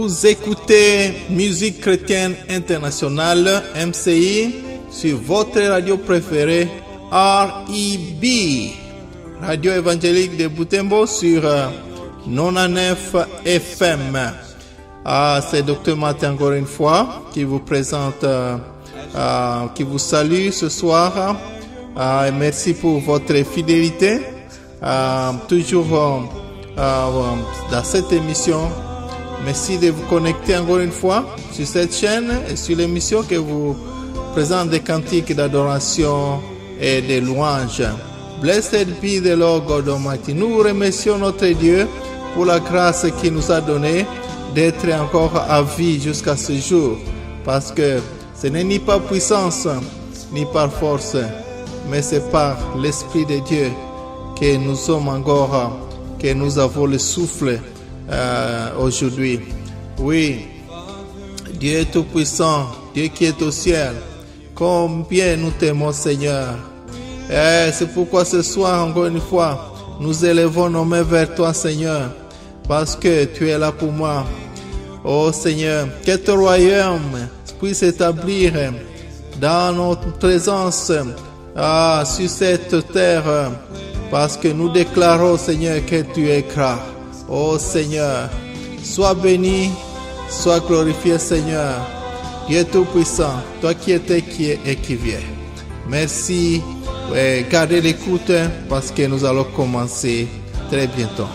Vous écoutez Musique chrétienne internationale, MCI, sur votre radio préférée, REB, Radio évangélique de Butembo, sur 99 FM. C'est Dr Martin encore une fois qui vous présente, qui vous salue ce soir. Merci pour votre fidélité. Toujours dans cette émission. Merci de vous connecter encore une fois sur cette chaîne et sur l'émission que vous présente des cantiques d'adoration et de louanges. Blessed be the Lord God Almighty. Nous remercions notre Dieu pour la grâce qu'il nous a donnée d'être encore à vie jusqu'à ce jour. Parce que ce n'est ni par puissance, ni par force, mais c'est par l'Esprit de Dieu que nous sommes encore, que nous avons le souffle aujourd'hui. Oui, Dieu est tout-puissant, Dieu qui est au ciel. Combien nous t'aimons, Seigneur. C'est pourquoi ce soir, encore une fois, nous élevons nos mains vers toi, Seigneur, parce que tu es là pour moi. Oh Seigneur, que ton royaume puisse s'établir dans notre présence sur cette terre, parce que nous déclarons, Seigneur, que tu es grand. Oh Seigneur, sois béni, sois glorifié, Seigneur. Dieu tout-puissant, toi qui étais, qui est et qui vient. Merci. Gardez l'écoute parce que nous allons commencer très bientôt.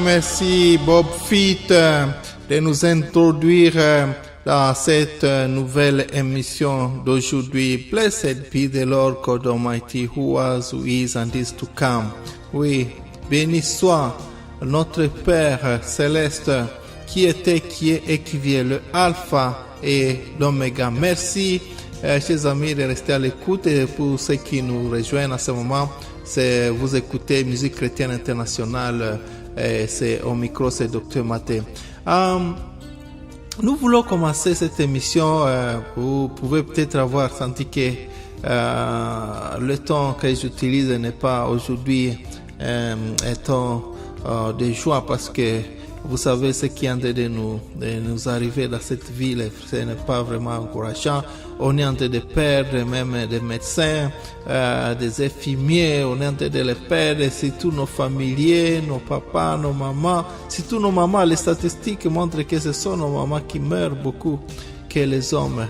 Merci Bob Fit de nous introduire dans cette nouvelle émission d'aujourd'hui. Blessed be the Lord God Almighty, who was, who is, and is to come. Oui, béni soit notre Père céleste, qui était, qui est et qui vient, le Alpha et l'Oméga. Merci, chers amis, de rester à l'écoute. Et pour ceux qui nous rejoignent à ce moment, vous écoutez Musique chrétienne internationale. C'est au micro, c'est Dr Maté. Nous voulons commencer cette émission. Vous pouvez peut-être avoir senti que le temps que j'utilise n'est pas aujourd'hui un temps de joie, parce que vous savez ce qui est en train de nous arriver dans cette ville. Ce n'est pas vraiment encourageant. On est en train de perdre même des médecins, des infirmiers. On est en train de les perdre, surtout nos familiers, nos papas, nos mamans. Surtout nos mamans. Les statistiques montrent que ce sont nos mamans qui meurent beaucoup que les hommes.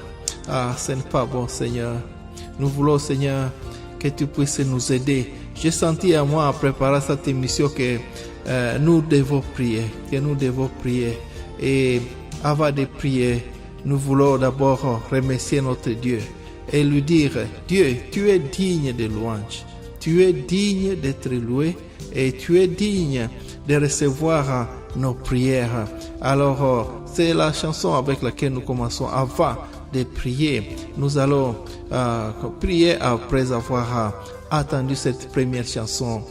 Ce n'est pas bon, Seigneur. Nous voulons, Seigneur, que tu puisses nous aider. J'ai senti à moi, en préparant cette émission, que nous devons prier, Et avant de prier, nous voulons d'abord remercier notre Dieu et lui dire, Dieu, tu es digne de louange, tu es digne d'être loué et tu es digne de recevoir nos prières. Alors, c'est la chanson avec laquelle nous commençons avant de prier. Nous allons prier après avoir entendu cette première chanson.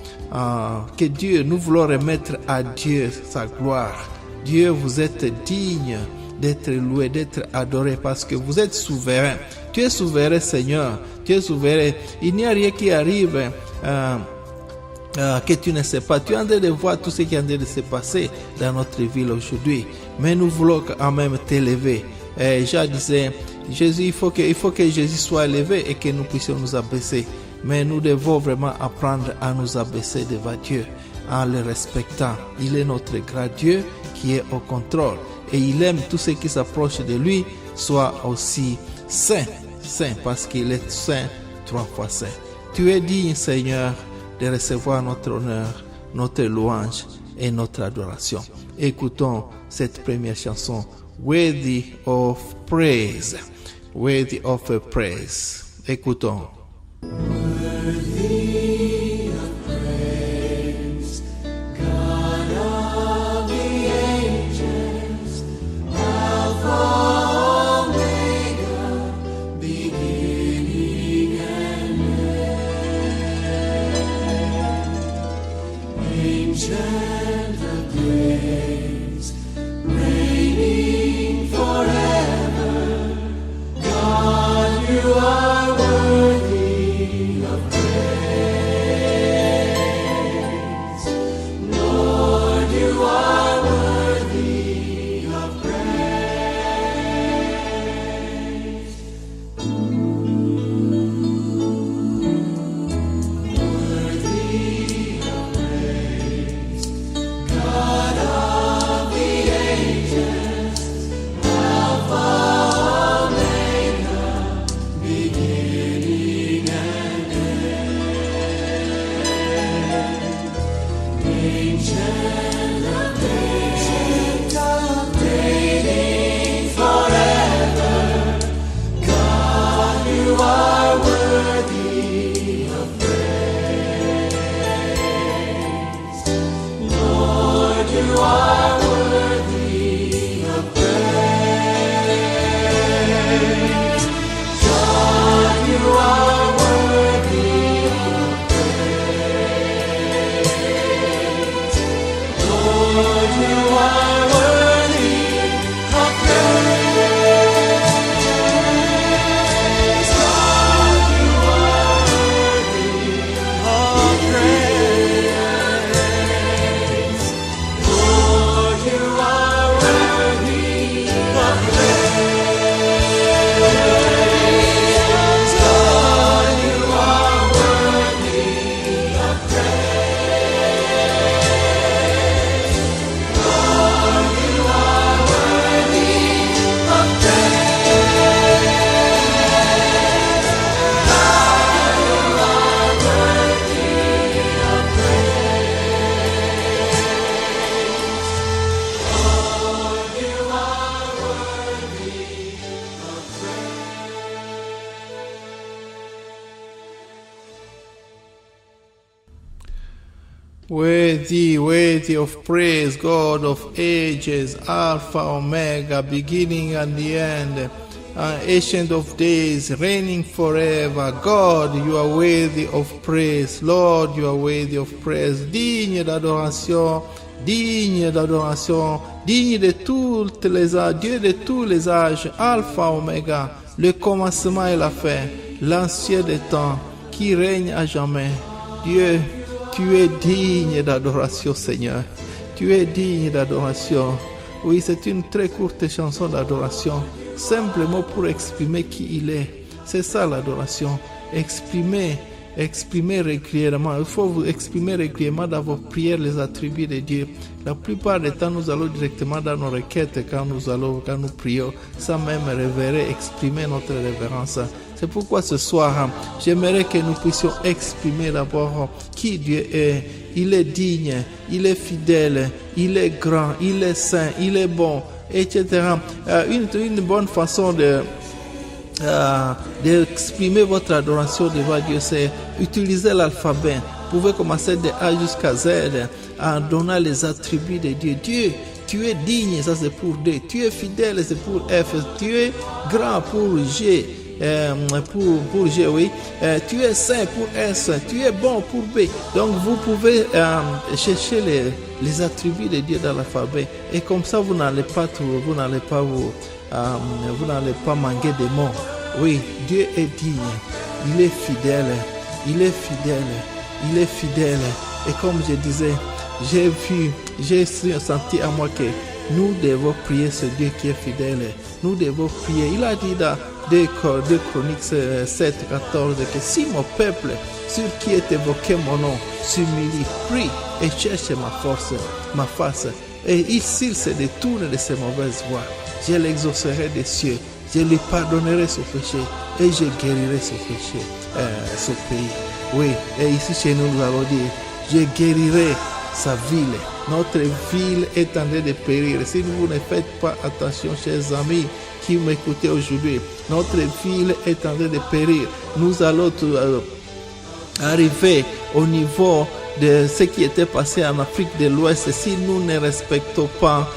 Que Dieu, nous voulons remettre à Dieu sa gloire. Dieu, vous êtes digne d'être loué, d'être adoré parce que vous êtes souverain. Tu es souverain, Seigneur. Tu es souverain. Il n'y a rien qui arrive que tu ne sais pas. Tu es en train de voir tout ce qui est en train de se passer dans notre ville aujourd'hui. Mais nous voulons quand même t'élever. Jean disait, Jésus, il faut que Jésus soit élevé et que nous puissions nous abaisser. Mais nous devons vraiment apprendre à nous abaisser devant Dieu en le respectant. Il est notre grand Dieu qui est au contrôle. Et il aime tout ce qui s'approche de lui soit aussi saint, parce qu'il est saint, 3 fois saint. Tu es digne, Seigneur, de recevoir notre honneur, notre louange et notre adoration. Écoutons cette première chanson, Worthy of Praise. Worthy of Praise. Écoutons. Worthy of praise, God of the ages, Alpha, Omega, beginning and end. Ancient of days, reigning forever, God, you are worthy of praise. Lord, you are worthy of praise. Worthy of praise, God of the ages, Alpha, Omega, beginning and end. Ancient of days, reigning forever, God, you are worthy of praise. Lord, you are worthy of praise. God, you are worthy of praise. Lord, you are worthy of praise. God, you are worthy of praise. Lord, you are worthy of praise. God, you are worthy of praise. Lord, you are worthy of Worthy of praise, God of ages, Alpha, Omega, beginning and the end, Ancient of days, reigning forever. God, you are worthy of praise. Lord, you are worthy of praise. Digne d'adoration, digne d'adoration, digne de toutes les âges, Dieu de tous les âges, Alpha, Omega, le commencement et la fin, l'ancien des temps, qui règne à jamais. Dieu, tu es digne d'adoration, Seigneur. Tu es digne d'adoration. Oui, c'est une très courte chanson d'adoration, simplement pour exprimer qui il est. C'est ça l'adoration. Exprimer régulièrement. Il faut vous exprimer régulièrement dans vos prières les attributs de Dieu. La plupart du temps, nous allons directement dans nos requêtes quand nous prions, sans même révérer, exprimer notre révérence. C'est pourquoi ce soir, j'aimerais que nous puissions exprimer d'abord qui Dieu est. Il est digne, il est fidèle, il est grand, il est saint, il est bon. etc. Une bonne façon d'exprimer votre adoration devant Dieu, c'est utiliser l'alphabet. Vous pouvez commencer de A jusqu'à Z en donnant les attributs de Dieu. Dieu, tu es digne, ça c'est pour D. Tu es fidèle, c'est pour F. Tu es grand pour G. Pour G, oui. Tu es saint pour S. Tu es bon pour B. Donc vous pouvez chercher les attributs de Dieu dans l'alphabet. Et comme ça, vous n'allez pas manquer de mots. Oui, Dieu est digne. Il est fidèle. Il est fidèle. Il est fidèle. Et comme je disais, j'ai senti à moi que nous devons prier ce Dieu qui est fidèle. Nous devons prier. Il a dit dans 2 Chroniques 7, 14 que si mon peuple, sur qui est évoqué mon nom, s'humilie, prie et cherche ma face, et s'il se détourne de ses mauvaises voies, je l'exaucerai des cieux, je lui pardonnerai son péché et je guérirai son péché, son pays. Oui, et ici chez nous, nous allons dire, je guérirai sa ville. Notre ville est en train de périr. Si vous ne faites pas attention, chers amis qui m'écoutez aujourd'hui, notre ville est en train de périr. Nous allons arriver au niveau de ce qui était passé en Afrique de l'Ouest si nous ne respectons pas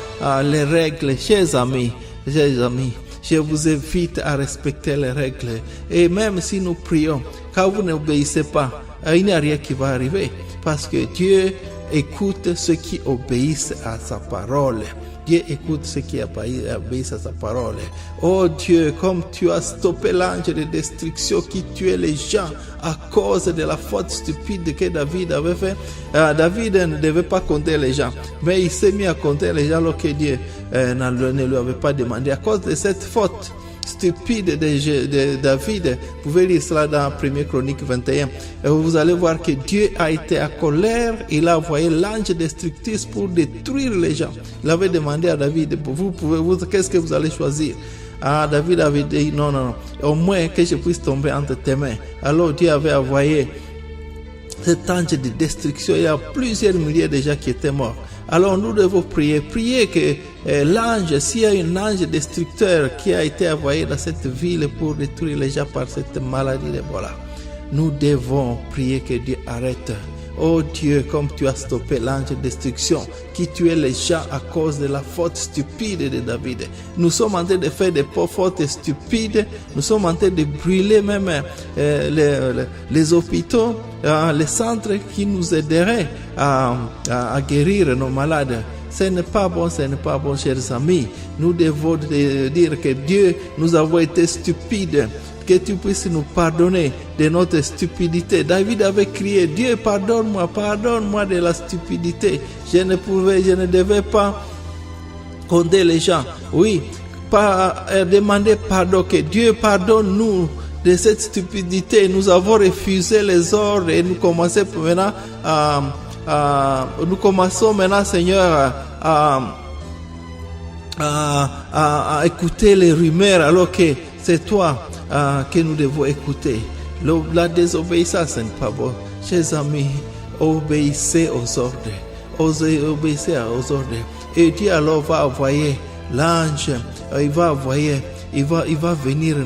les règles. Chers amis, je vous invite à respecter les règles. Et même si nous prions, quand vous n'obéissez pas, il n'y a rien qui va arriver. Parce que Dieu écoute ceux qui obéissent à sa parole. Dieu écoute ceux qui obéissent à sa parole. Oh Dieu, comme tu as stoppé l'ange de destruction qui tuait les gens à cause de la faute stupide que David avait fait. David ne devait pas compter les gens, mais il s'est mis à compter les gens alors que Dieu ne lui avait pas demandé. À cause de cette faute stupide de David, vous pouvez lire cela dans 1 Chronique 21, et vous allez voir que Dieu a été à colère. Il a envoyé l'ange destructrice pour détruire les gens. Il avait demandé à David, qu'est-ce que vous allez choisir? David avait dit non, au moins que je puisse tomber entre tes mains. Alors Dieu avait envoyé cet ange de destruction. Il y a plusieurs milliers de gens qui étaient morts. Alors nous devons prier que l'ange, s'il y a un ange destructeur qui a été envoyé dans cette ville pour détruire les gens par cette maladie d'Ebola, nous devons prier que Dieu arrête. Oh Dieu, comme tu as stoppé l'ange de destruction qui tuait les gens à cause de la faute stupide de David. Nous sommes en train de faire des fautes stupides. Nous sommes en train de brûler même les hôpitaux, les centres qui nous aideraient à guérir nos malades. Ce n'est pas bon, chers amis. Nous devons dire que Dieu, nous avons été stupides. Que tu puisses nous pardonner de notre stupidité. David avait crié, Dieu, pardonne-moi de la stupidité. Je ne devais pas compter les gens. Oui, pas demander pardon, que Dieu pardonne-nous de cette stupidité. Nous avons refusé les ordres et nous commençons maintenant, Seigneur, à écouter les rumeurs alors que c'est toi que nous devons écouter. La désobéissance, ce n'est pas bon. Chers amis, obéissez aux ordres. Obéissez aux ordres. Et Dieu alors va envoyer l'ange. Il va venir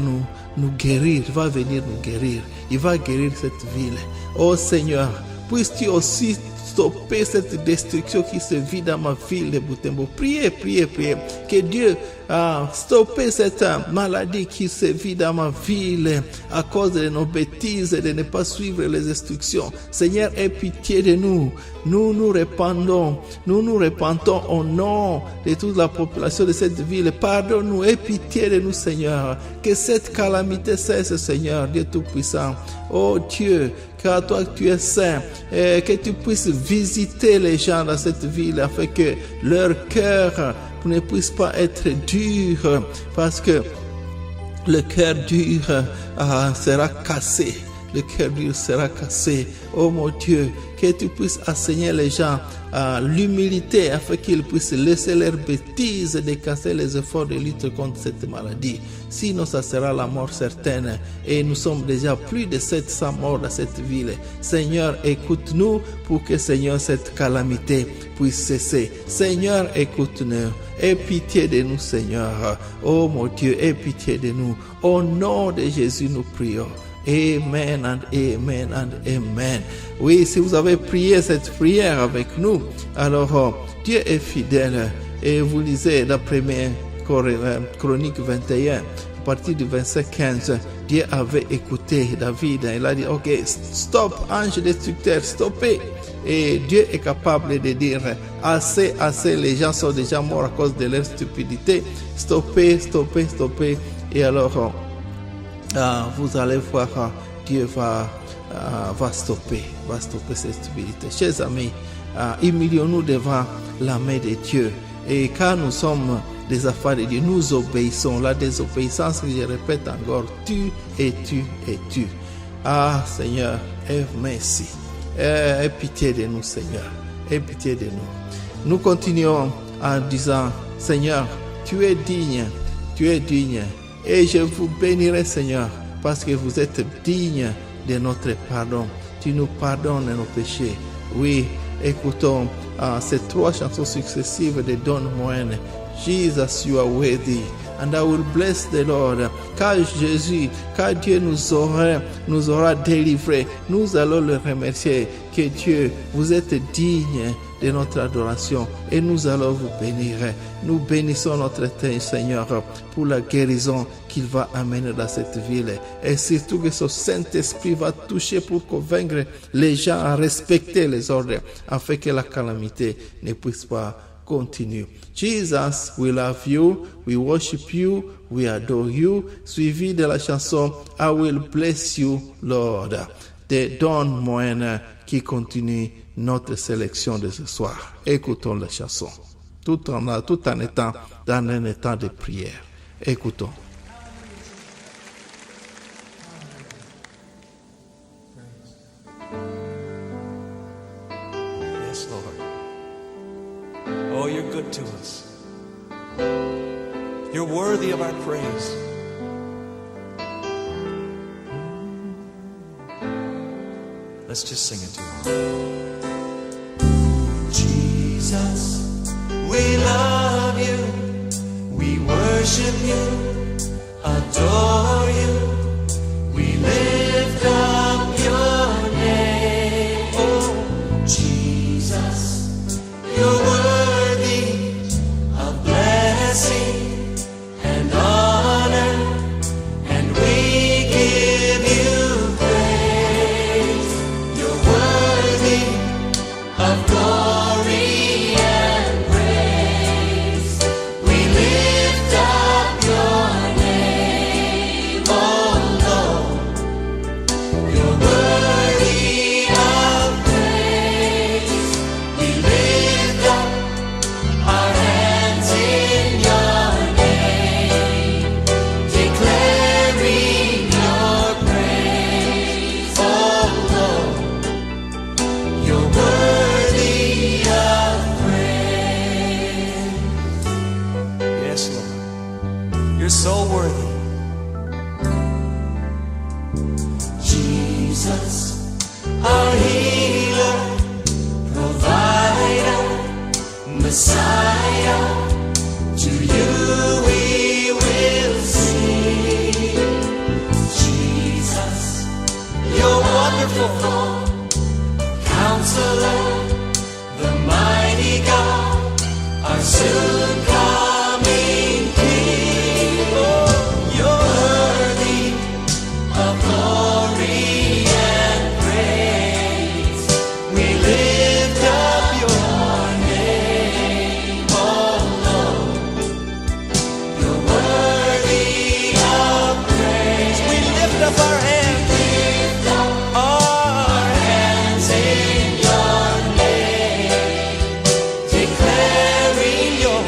nous guérir. Il va venir nous guérir. Il va guérir cette ville. Oh Seigneur, puisses-tu aussi stopper cette destruction qui se vit dans ma ville de Butembo. Priez. Que Dieu stoppe cette maladie qui se vit dans ma ville à cause de nos bêtises et de ne pas suivre les instructions. Seigneur, aie pitié de nous. Nous nous repentons au nom de toute la population de cette ville. Pardonne-nous, aie pitié de nous, Seigneur. Que cette calamité cesse, Seigneur, Dieu Tout-Puissant. Oh Dieu, car toi tu es saint, et que tu puisses visiter les gens dans cette ville afin que leur cœur ne puisse pas être dur, parce que le cœur dur sera cassé. le cœur dur sera cassé. Oh mon Dieu, que tu puisses enseigner les gens l'humilité afin qu'ils puissent laisser leurs bêtises et décasser les efforts de lutte contre cette maladie. Sinon, ça sera la mort certaine. Et nous sommes déjà plus de 700 morts dans cette ville. Seigneur, écoute-nous pour que, Seigneur, cette calamité puisse cesser. Seigneur, écoute-nous. Aie pitié de nous, Seigneur. Oh mon Dieu, aie pitié de nous. Au nom de Jésus, nous prions. Amen and amen and amen. Oui, si vous avez prié cette prière avec nous, alors Dieu est fidèle. Et vous lisez la première Chronique 21, à partir du verset 15, Dieu avait écouté David. Il a dit, ok, stop, ange destructeur, stoppez. Et Dieu est capable de dire, assez, les gens sont déjà morts à cause de leur stupidité. Stoppez. Et alors, vous allez voir, Dieu va stopper cette stupidité. Chers amis, humilions-nous devant la main de Dieu. Et quand nous sommes des affaires de Dieu, nous obéissons. La désobéissance, je répète encore, tu. Ah Seigneur, aie merci. Aie pitié de nous, Seigneur. Aie pitié de nous. Nous continuons en disant, Seigneur, tu es digne. Et je vous bénirai, Seigneur, parce que vous êtes digne de notre pardon. Tu nous pardonnes nos péchés. Oui, écoutons ces 3 chansons successives de Don Moen. Jesus, you are worthy. And I will bless the Lord. Car Dieu nous aura délivrés, nous allons le remercier. Que Dieu, vous êtes digne de notre adoration et nous allons vous bénir. Nous bénissons notre Seigneur pour la guérison qu'il va amener dans cette ville. Et surtout que son Saint-Esprit va toucher pour convaincre les gens à respecter les ordres afin que la calamité ne puisse pas continue. Jesus, we love you, we worship you, we adore you. Suivi de la chanson I will bless you, Lord, de Don Moen, qui continue notre sélection de ce soir. Écoutons la chanson, tout en étant dans un état de prière. Écoutons. Yes, Lord. Oh, you're good to us. You're worthy of our praise. Let's just sing it to Him. Jesus, we love you. We worship you, adore you. We lift up your name. Oh, Jesus, you're worthy of blessing and honor, and we give you praise. You're worthy of glory and praise. We lift up your name, oh Lord. You're worthy of praise. We lift up our hands in your name, declaring your praise, oh Lord. You're worthy of praise. Yes, Lord. You're so worthy. Jesus, our healer, provider, Messiah, to you we will sing. Jesus, you're wonderful, Counselor, the mighty God, our soon coming King. Oh, you're worthy of glory and praise. We lift up your name, oh Lord. You're worthy of praise. We lift up our hands. Our hands in your name, declaring your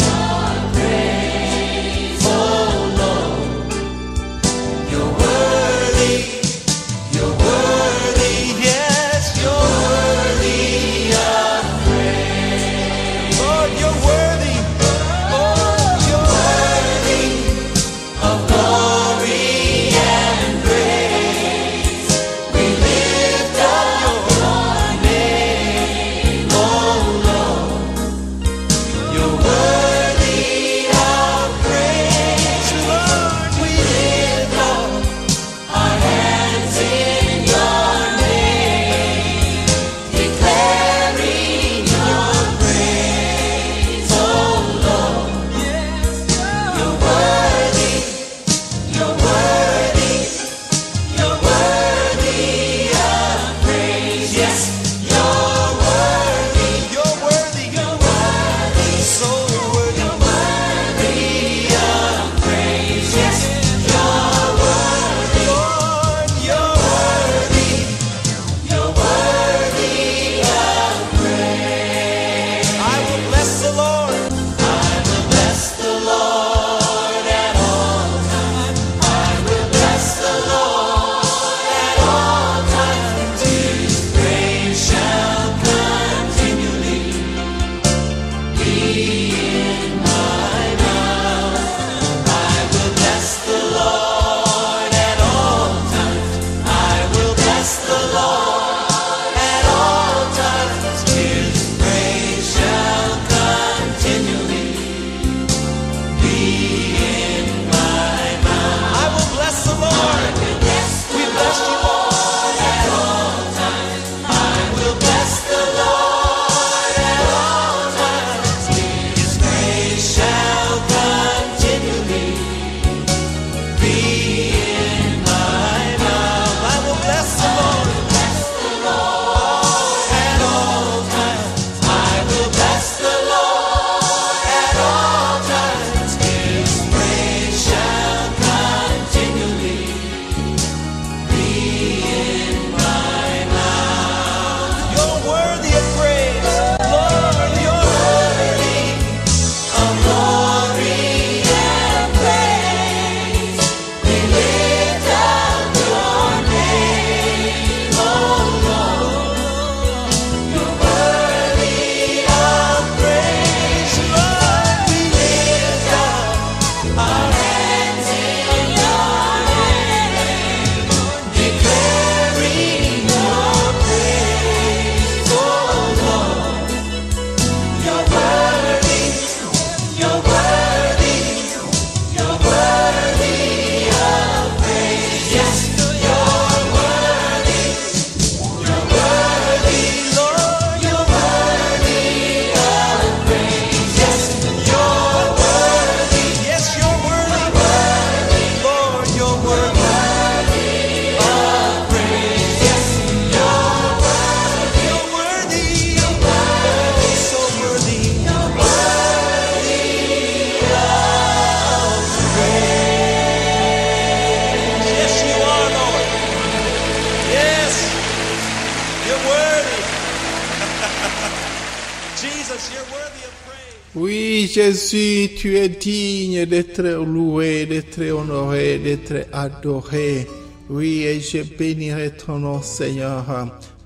Jesus, you're worthy of praise. Oui, Jésus, tu es digne d'être loué, d'être honoré, d'être adoré. Oui, et je bénirai ton nom, Seigneur,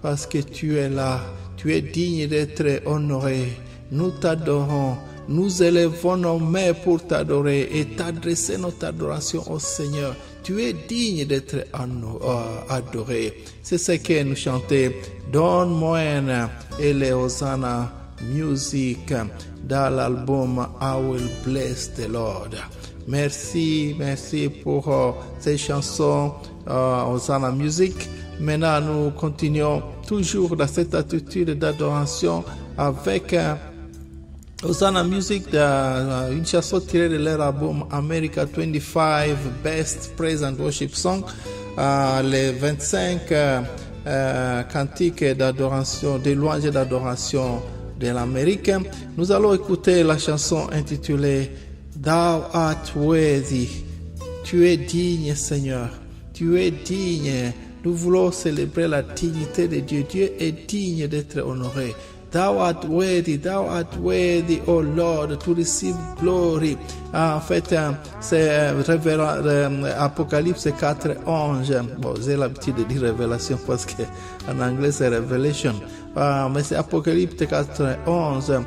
parce que tu es là. Tu es digne d'être honoré. Nous t'adorons. Nous élevons nos mains pour t'adorer et t'adresser notre adoration au Seigneur. Tu es digne d'être adoré. C'est ce que nous chantons. Donne-moi et les Hosanna Music dans l'album I Will Bless the Lord. Merci pour ces chansons Hosanna Music. Maintenant, nous continuons toujours dans cette attitude d'adoration avec Hosanna Music, une chanson tirée de leur album America 25 Best Praise and Worship Song, les 25 cantiques d'adoration, de louanges d'adoration de l'Amérique. Nous allons écouter la chanson intitulée Thou art worthy. Tu es digne, Seigneur. Tu es digne. Nous voulons célébrer la dignité de Dieu. Dieu est digne d'être honoré. Thou art worthy, O Lord, to receive glory. En fait, c'est Apocalypse 4:11. Bon, j'ai l'habitude de dire révélation parce que en anglais c'est Revelation. Mais c'est Apocalypse 4:11.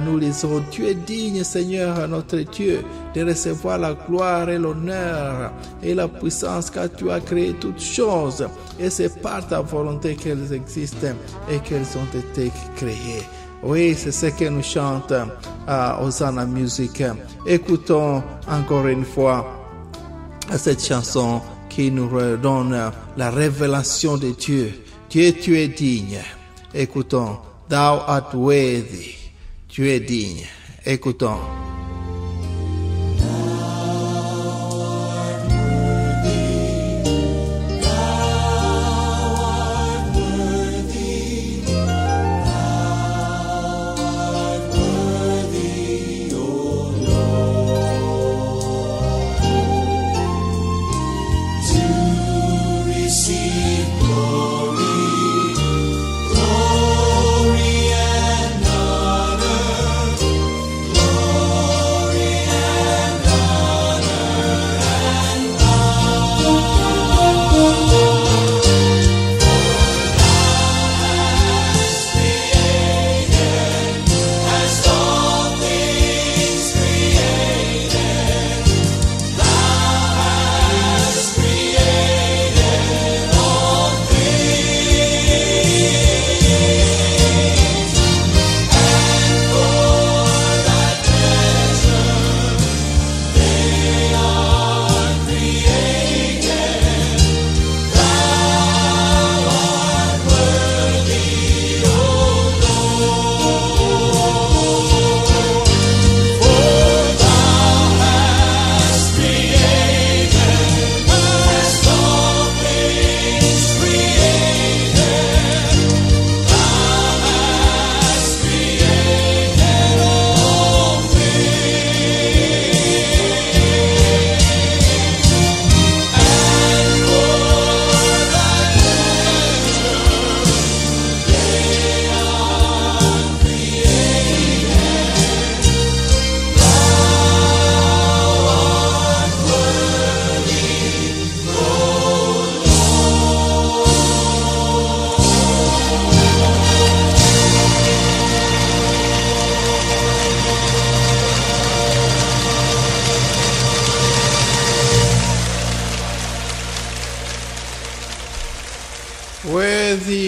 Nous lisons, tu es digne, Seigneur, notre Dieu, de recevoir la gloire et l'honneur et la puissance, car tu as créé toutes choses. Et c'est par ta volonté qu'elles existent et qu'elles ont été créées. Oui, c'est ce que nous chantons à Hosanna Music. Écoutons encore une fois cette chanson qui nous redonne la révélation de Dieu. Dieu, tu es digne. Écoutons. Thou art worthy. Tu es digne. Écoutons.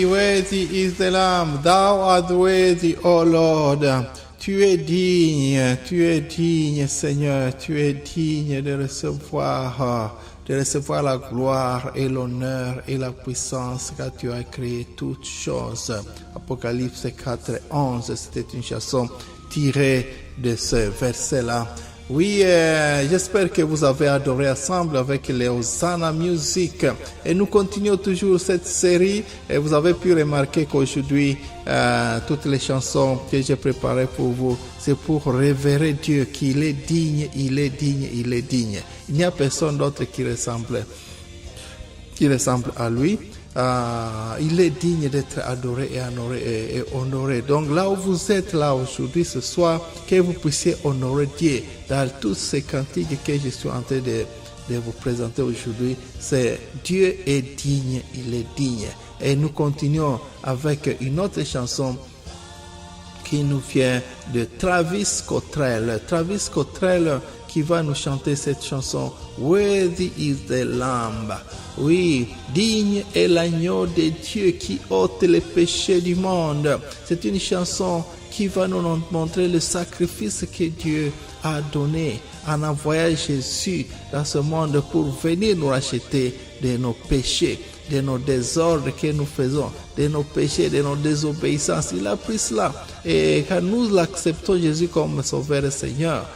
Worthy is the Lamb, thou art worthy, O Lord. Tu es digne, Seigneur, tu es digne de recevoir la gloire et l'honneur et la puissance, car tu as créé toutes choses. Apocalypse 4:11, c'était une chanson tirée de ce verset-là. Oui, j'espère que vous avez adoré ensemble avec les Hosanna Music. Et nous continuons toujours cette série. Et vous avez pu remarquer qu'aujourd'hui, toutes les chansons que j'ai préparées pour vous, c'est pour révérer Dieu, qu'il est digne, il est digne, il est digne. Il n'y a personne d'autre qui ressemble à lui. il est digne d'être adoré et honoré. Donc là où vous êtes là aujourd'hui, ce soir, que vous puissiez honorer Dieu dans tous ces cantiques que je suis en train de vous présenter aujourd'hui. C'est Dieu est digne, il est digne. Et nous continuons avec une autre chanson qui nous vient de Travis Cottrell. Travis Cottrell qui va nous chanter cette chanson Worthy is the Lamb. Oui, digne est l'agneau de Dieu qui ôte les péchés du monde. C'est une chanson qui va nous montrer le sacrifice que Dieu a donné en envoyant Jésus dans ce monde pour venir nous racheter de nos péchés, de nos désordres que nous faisons, de nos péchés, de nos désobéissances. Il a pris cela. Et quand nous l'acceptons Jésus comme Sauveur et Seigneur,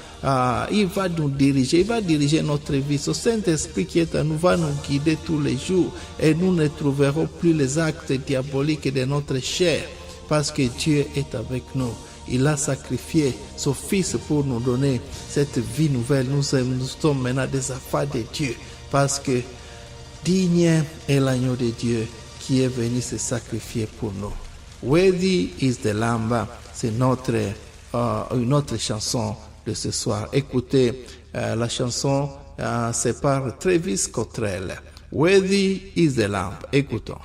il va nous diriger, il va diriger notre vie. Ce Saint-Esprit qui est en nous va nous guider tous les jours et nous ne trouverons plus les actes diaboliques de notre chair parce que Dieu est avec nous. Il a sacrifié son Fils pour nous donner cette vie nouvelle. Nous sommes maintenant des enfants de Dieu parce que digne est l'agneau de Dieu qui est venu se sacrifier pour nous. Worthy is the Lamb, c'est une autre chanson de ce soir. Écoutez, la chanson, c'est par Travis Cottrell. Worthy is the Lamb. Écoutons.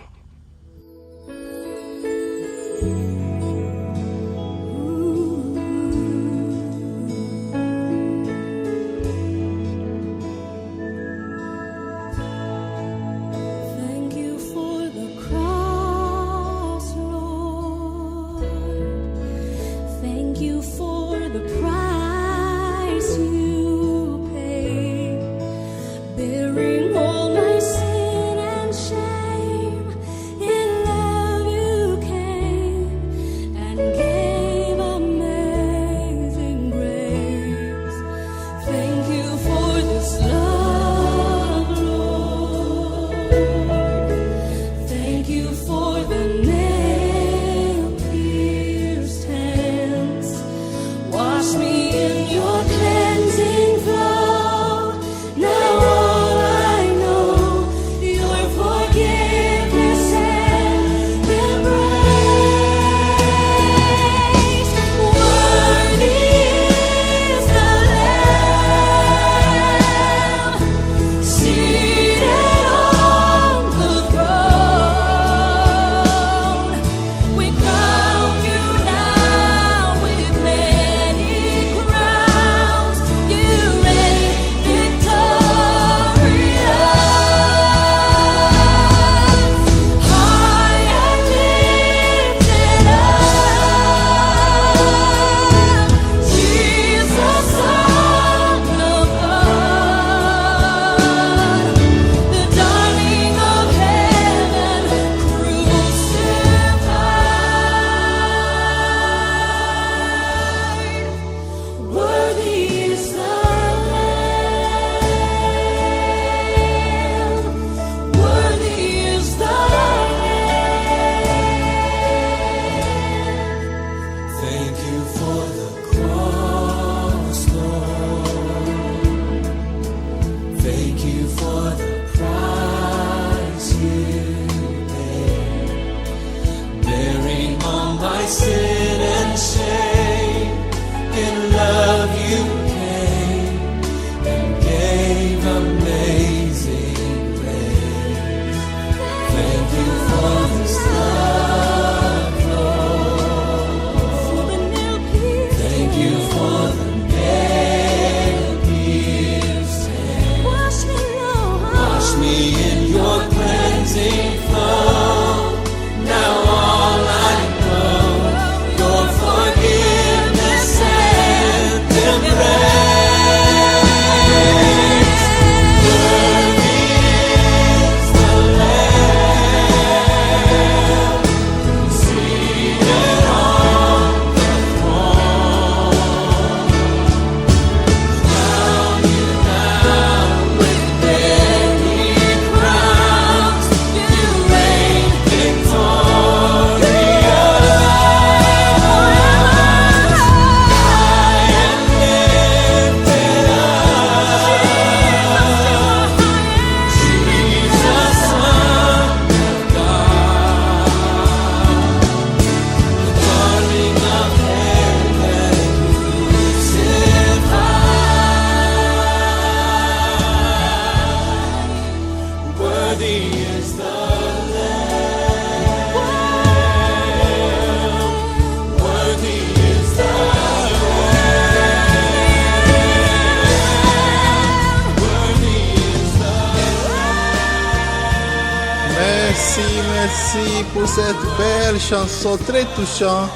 cette belle chanson très touchante.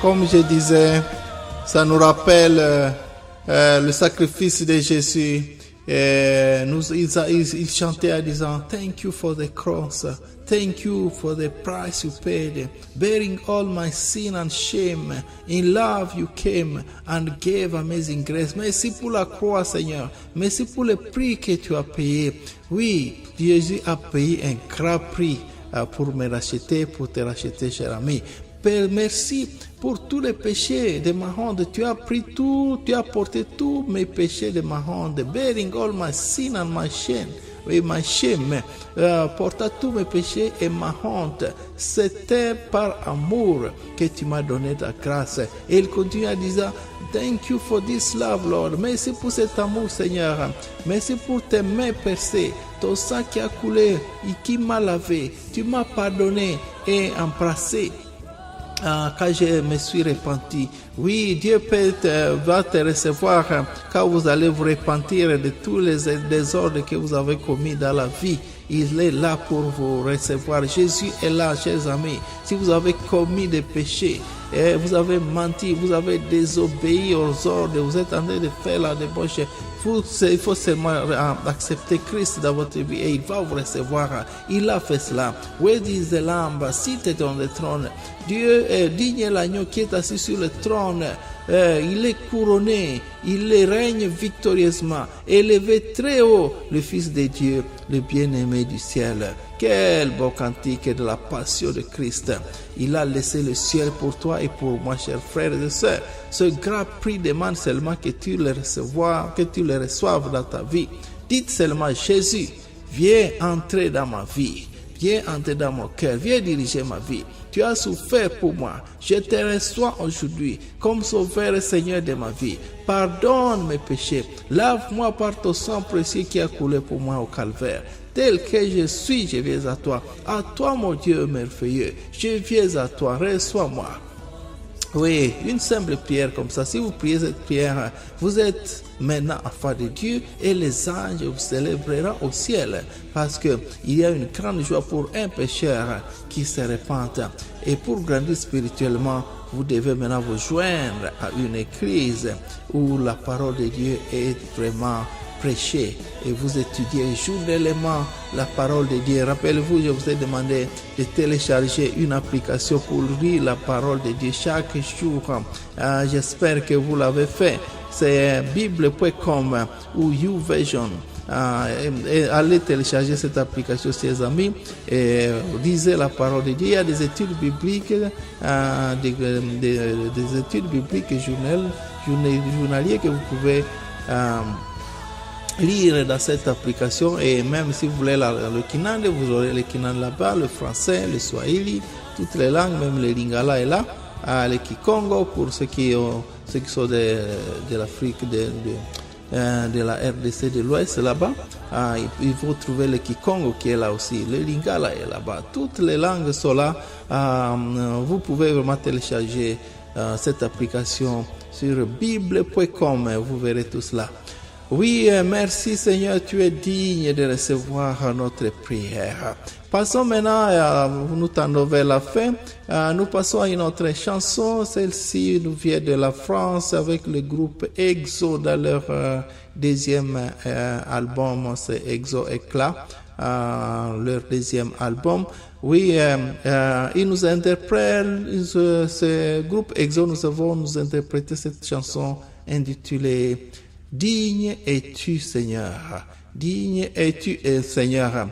Comme je disais, ça nous rappelle le sacrifice de Jésus. Et il chantait en disant, Thank you for the cross. Thank you for the price you paid, bearing all my sin and shame. In love you came and gave amazing grace. Merci pour la croix, Seigneur. Merci pour le prix que tu as payé. Oui, Jésus a payé un grand prix pour me racheter, pour te racheter, cher ami. Père, merci pour tous les péchés de ma honte. Tu as pris tout, tu as porté tous mes péchés de ma honte, bearing all my sin and my shame. Oui, my shame, porta tous mes péchés et ma honte. C'était par amour que tu m'as donné ta grâce. Et il continue à dire, Thank you for this love, Lord. Merci pour cet amour, Seigneur. Merci pour tes mains percées, ton sang qui a coulé et qui m'a lavé. Tu m'as pardonné et embrassé. Quand je me suis repenti. Oui, Dieu va te recevoir quand vous allez vous repentir de tous les désordres que vous avez commis dans la vie. Il est là pour vous recevoir. Jésus est là, chers amis. Si vous avez commis des péchés, vous avez menti, vous avez désobéi aux ordres, vous êtes en train de faire la débauche, il faut seulement accepter Christ dans votre vie et il va vous recevoir. Il a fait cela. Where is the Lamb seated on the throne? Dieu est digne l'agneau qui est assis sur le trône. Il est couronné, il règne victorieusement, élevé très haut, le Fils de Dieu, le bien-aimé du ciel. Quel beau cantique de la passion de Christ. Il a laissé le ciel pour toi et pour moi, chers frères et sœurs. Ce grand prix demande seulement que tu le reçoives dans ta vie. Dites seulement, Jésus, viens entrer dans ma vie. Viens entrer dans mon cœur, viens diriger ma vie. Tu as souffert pour moi. Je te reçois aujourd'hui comme sauveur et Seigneur de ma vie. Pardonne mes péchés. Lave-moi par ton sang précieux qui a coulé pour moi au calvaire. Tel que je suis, je viens à toi. À toi, mon Dieu merveilleux. Je viens à toi. Reçois-moi. Oui, une simple prière comme ça. Si vous priez cette prière, vous êtes maintenant enfant de Dieu et les anges vous célébreront au ciel parce que il y a une grande joie pour un pécheur qui se repent. Et pour grandir spirituellement, vous devez maintenant vous joindre à une église où la parole de Dieu est vraiment prêcher et vous étudiez journellement la parole de Dieu. Rappelez-vous, je vous ai demandé de télécharger une application pour lire la parole de Dieu chaque jour. J'espère que vous l'avez fait. C'est bible.com ou YouVersion. Allez télécharger cette application, chers amis, et lisez la parole de Dieu. Il y a des études bibliques, des études bibliques journalières que vous pouvez lire dans cette application. Et même si vous voulez le Kinande, vous aurez le Kinande là-bas, le français, le Swahili, toutes les langues, même le Lingala est là, le Kikongo pour ceux qui sont de l'Afrique, de la RDC de l'Ouest là-bas. Il faut trouver le Kikongo qui est là aussi, le Lingala est là-bas. Toutes les langues sont là. Vous pouvez vraiment télécharger cette application sur bible.com, vous verrez tout cela. Oui, merci Seigneur, tu es digne de recevoir notre prière. Passons maintenant, nous tendons vers la fin. Nous passons à une autre chanson. Celle-ci nous vient de la France avec le groupe EXO dans leur deuxième album, c'est EXO Éclat, leur deuxième album. Oui, ils nous interprètent, ce groupe EXO, nous avons nous interprété cette chanson intitulée Digne es-tu, Seigneur. Digne es-tu, Seigneur.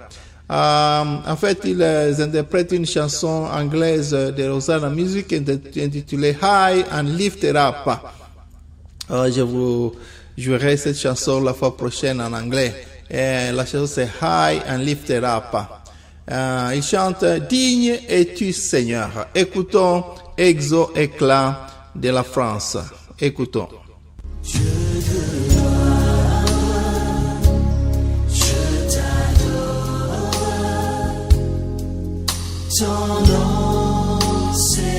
En fait, ils interprètent une chanson anglaise de Rosanna Music intitulée High and Lifted Up. Je vous jouerai cette chanson la fois prochaine en anglais. Et la chanson c'est High and Lifted Up. Ils chantent Digne es-tu, Seigneur. Écoutons EXO Éclat de la France. Écoutons. Ton nom s'élève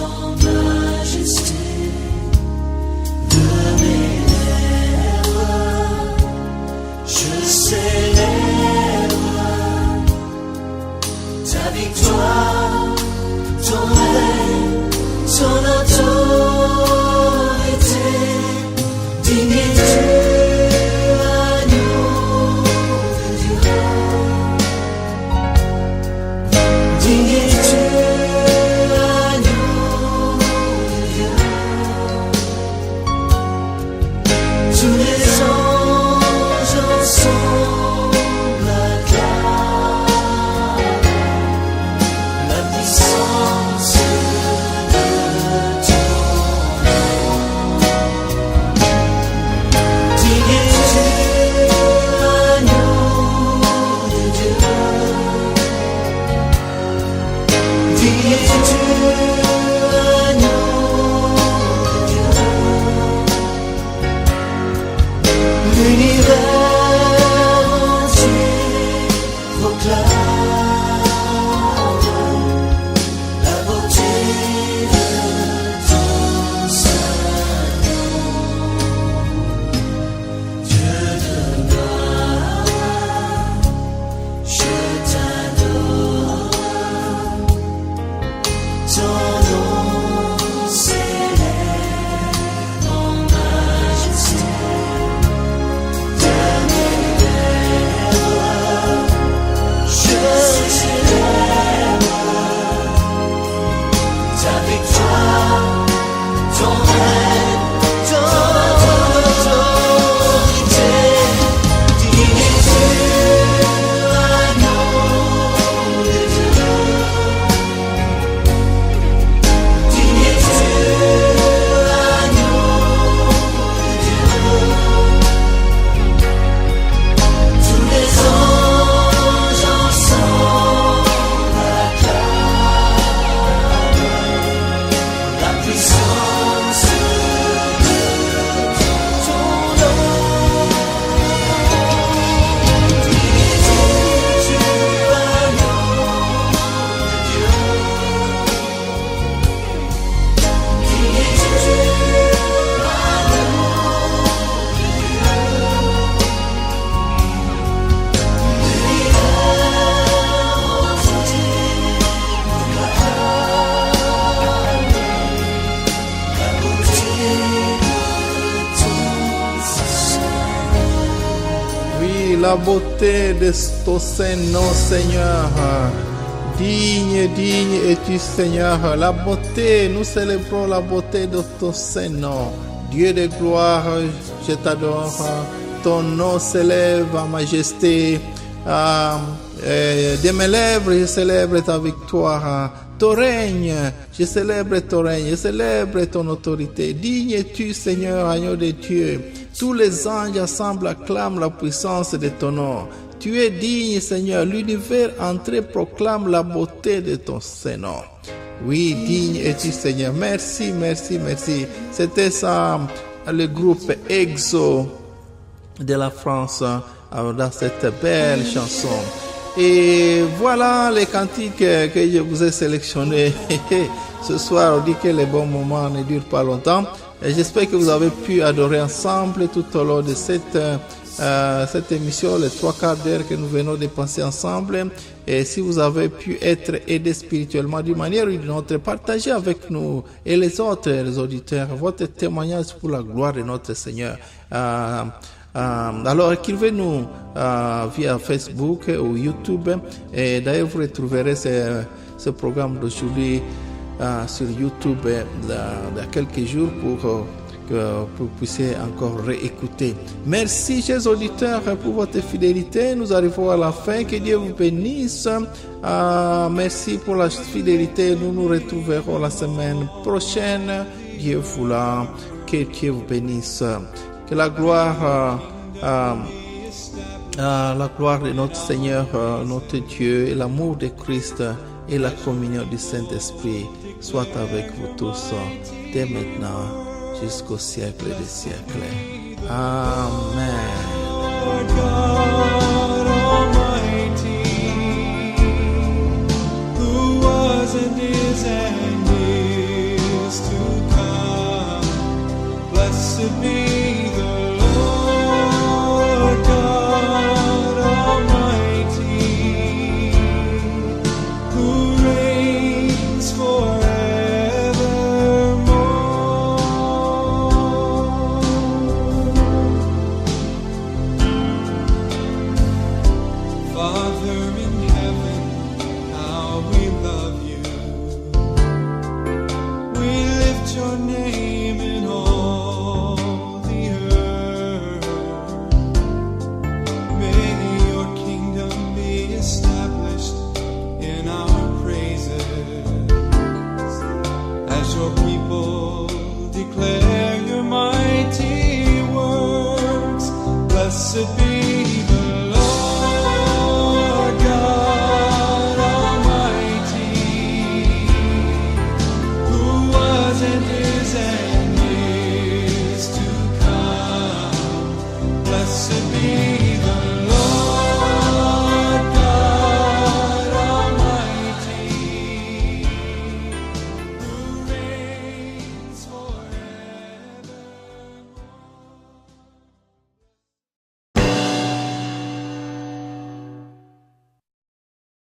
en majesté de mes lèvres, je célèbre ta vie. ton nom s'élève en majesté. Je célèbre ta victoire, ton règne, ton autorité. Digne es-tu, agneau de Dieu. Digne es-tu, agneau de Dieu. Tous les anges ensemble acclament la puissance de ton nom. Digne es-tu, agneau de Dieu. Digne es-tu, Oui, la beauté de ton Saint-Nom, Seigneur. Digne, digne es-tu, Seigneur. La beauté, nous célébrons la beauté de ton Saint-Nom. Dieu de gloire, je t'adore. Ton nom s'élève en majesté. De mes lèvres, je célèbre ta victoire. Ton règne, je célèbre ton règne, je célèbre ton autorité. Digne es-tu, Seigneur, agneau de Dieu. Tous les anges ensemble acclament la puissance de ton nom. Tu es digne, Seigneur. L'univers entier proclame la beauté de ton Saint-Nom. Oui, digne es-tu, Seigneur. Merci, merci, merci. C'était ça, le groupe EXO de la France dans cette belle chanson. Et voilà les cantiques que je vous ai sélectionnés. Ce soir, on dit que les bons moments ne durent pas longtemps. Et j'espère que vous avez pu adorer ensemble tout au long de cette émission, les 3 quarts d'heure que nous venons de passer ensemble. Et si vous avez pu être aidé spirituellement d'une manière ou d'une autre, partagez avec nous et les autres, les auditeurs, votre témoignage pour la gloire de notre Seigneur. Alors écrivez-nous via Facebook ou YouTube. Et d'ailleurs, vous retrouverez ce programme d'aujourd'hui sur YouTube dans quelques jours pour que vous puissiez encore réécouter. Merci, chers auditeurs, pour votre fidélité. Nous arrivons à la fin. Que Dieu vous bénisse. Merci pour la fidélité. Nous nous retrouverons la semaine prochaine. Dieu voulant. Que Dieu vous bénisse. Que la gloire de notre Seigneur, notre Dieu, et l'amour de Christ et la communion du Saint-Esprit soit avec vous tous dès maintenant jusqu'au siècle des siècles. Amen. Lord God Almighty, who was and is to come, blessed be the Lord God Almighty, who reigns forevermore. Father in heaven, how we love you. We lift your name in all the earth. May your kingdom be established in our praises, as your people declare your mighty works. Blessed be